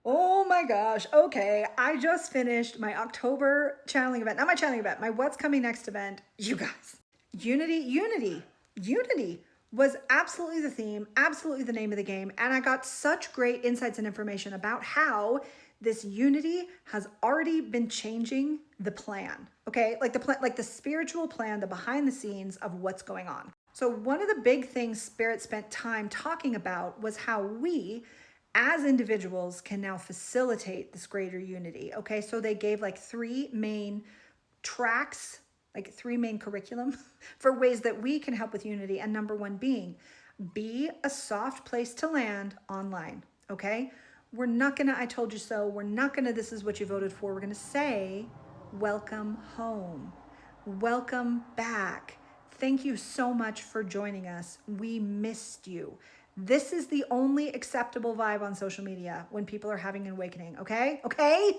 Oh my gosh. Okay. I just finished my October channeling event. Not my channeling event, my What's Coming Next event. You guys, unity was absolutely the theme, absolutely the name of the game. And I got such great insights and information about how this unity has already been changing the plan. Okay. Like the plan, like the spiritual plan, the behind the scenes of what's going on. So, one of the big things Spirit spent time talking about was how we as individuals can now facilitate this greater unity. Okay, so they gave like three main tracks, like three main curriculum for ways that we can help with unity. And number one being be a soft place to land online. Okay, we're not gonna, I told you so, we're not gonna, this is what you voted for. We're gonna say, welcome home, welcome back. Thank you so much for joining us. We missed you. This is the only acceptable vibe on social media when people are having an awakening, okay? Okay?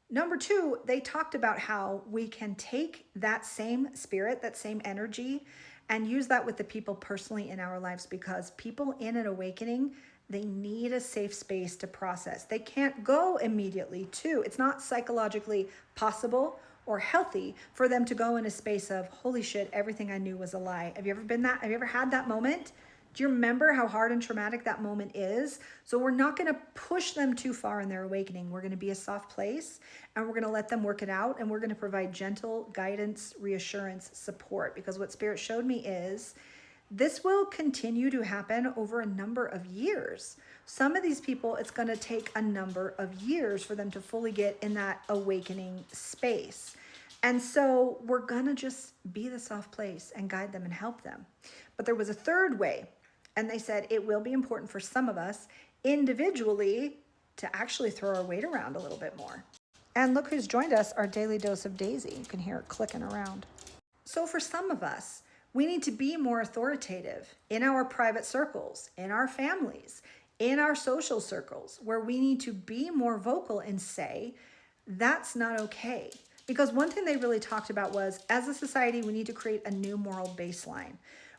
Number two, they talked about how we can take that same spirit, that same energy, and use that with the people personally in our lives because people in an awakening, they need a safe space to process. They can't go immediately to, it's not psychologically possible or healthy for them to go in a space of, holy shit, everything I knew was a lie. Have you ever been that? Have you ever had that moment? Do you remember how hard and traumatic that moment is? So we're not going to push them too far in their awakening. We're going to be a soft place and we're going to let them work it out and we're going to provide gentle guidance, reassurance, support because what Spirit showed me is this will continue to happen over a number of years. Some of these people, it's going to take a number of years for them to fully get in that awakening space. And so we're going to just be the soft place and guide them and help them. But there was a third way. And they said it will be important for some of us individually to actually throw our weight around a little bit more. And look who's joined us, our daily dose of Daisy. You can hear it clicking around. So for some of us, we need to be more authoritative in our private circles, in our families, in our social circles, where we need to be more vocal and say, that's not okay. Because one thing they really talked about was, as a society, we need to create a new moral baseline.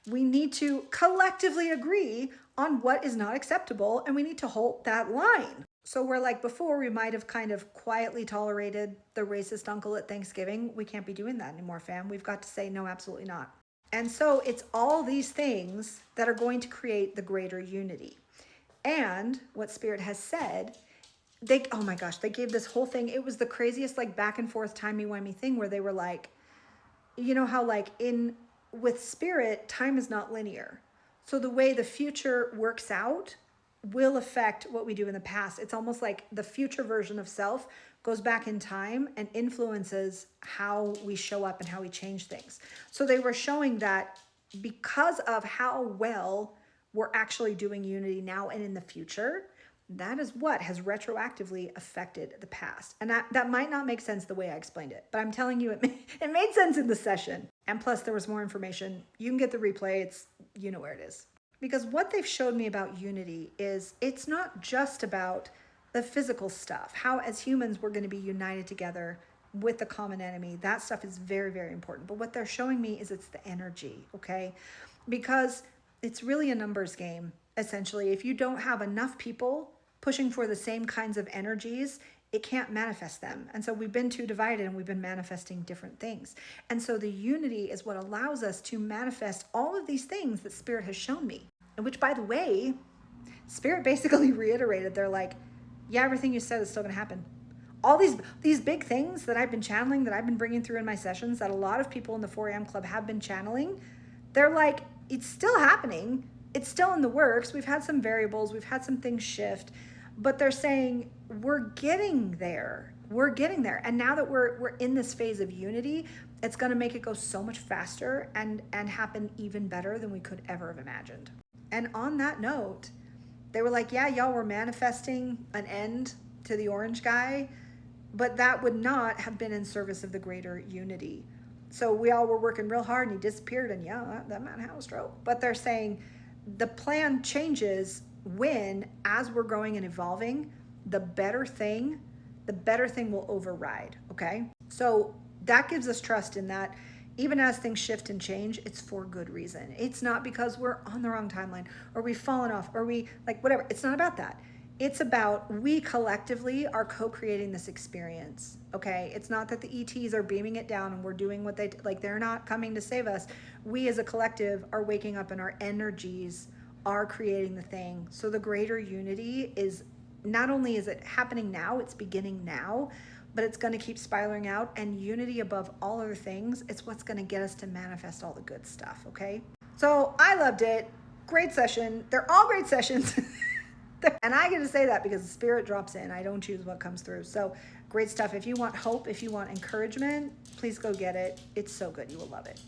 We need to collectively agree on what is not acceptable, and we need to hold that line. So where like before, we might have kind of quietly tolerated the racist uncle at Thanksgiving, we can't be doing that anymore, fam. We've got to say, no, absolutely not. And so it's all these things that are going to create the greater unity. And what Spirit has said, they, oh my gosh, they gave this whole thing. It was the craziest like back and forth timey-wimey thing where they were like, you know how like with Spirit, time is not linear. So the way the future works out will affect what we do in the past. It's almost like the future version of self goes back in time and influences how we show up and how we change things. So they were showing that because of how well we're actually doing unity now and in the future, that is what has retroactively affected the past. And that might not make sense the way I explained it, but I'm telling you, it made sense in the session. And plus there was more information. You can get the replay. It's, you know where it is. Because what they've showed me about unity is it's not just about the physical stuff, how as humans we're going to be united together with the common enemy. That stuff is very, very important. But what they're showing me is it's the energy, okay? Because it's really a numbers game, essentially. If you don't have enough people pushing for the same kinds of energies, it can't manifest them. And so we've been too divided and we've been manifesting different things. And so the unity is what allows us to manifest all of these things that Spirit has shown me. And which, by the way, Spirit basically reiterated. They're like, yeah, everything you said is still going to happen. All these big things that I've been channeling, that I've been bringing through in my sessions, that a lot of people in the 4am Club have been channeling, they're like, it's still happening. It's still in the works. We've had some variables. We've had some things shift. But they're saying, we're getting there. We're getting there. And now that we're in this phase of unity, it's going to make it go so much faster and happen even better than we could ever have imagined. And on that note, they were like, yeah, y'all were manifesting an end to the orange guy, but that would not have been in service of the greater unity. So we all were working real hard and he disappeared and yeah, that man had a stroke. But they're saying the plan changes when, as we're growing and evolving, the better thing will override, okay? So that gives us trust in that even as things shift and change, it's for good reason. It's not because we're on the wrong timeline or we've fallen off or we like whatever. It's not about that. It's about we collectively are co-creating this experience, okay? It's not that the ETs are beaming it down and we're doing what like they're not coming to save us. We as a collective are waking up and our energies are creating the thing. So the greater unity is, not only is it happening now, it's beginning now, but it's going to keep spiraling out, and unity above all other things, it's what's going to get us to manifest all the good stuff, okay? So I loved it. Great session. They're all great sessions. And I get to say that because the spirit drops in. I don't choose what comes through. So great stuff. If you want hope, if you want encouragement, please go get it. It's so good. You will love it.